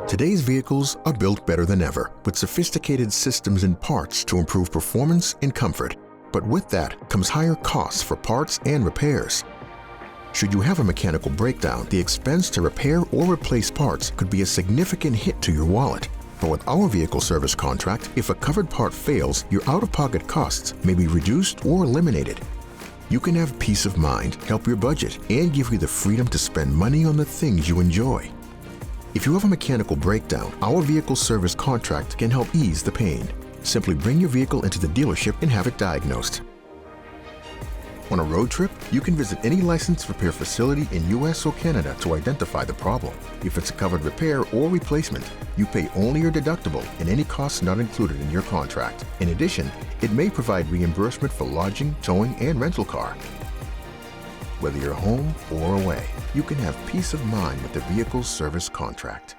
Today's vehicles are built better than ever, with sophisticated systems and parts to improve performance and comfort. But with that comes higher costs for parts and repairs. Should you have a mechanical breakdown, the expense to repair or replace parts could be a significant hit to your wallet. But with our vehicle service contract, if a covered part fails, your out-of-pocket costs may be reduced or eliminated. You can have peace of mind, help your budget, and give you the freedom to spend money on the things you enjoy. If you have a mechanical breakdown, our vehicle service contract can help ease the pain. Simply bring your vehicle into the dealership and have it diagnosed. On a road trip, you can visit any licensed repair facility in US or Canada to identify the problem. If it's a covered repair or replacement, you pay only your deductible and any costs not included in your contract. In addition, it may provide reimbursement for lodging, towing, and rental car. Whether you're home or away, you can have peace of mind with the vehicle service contract.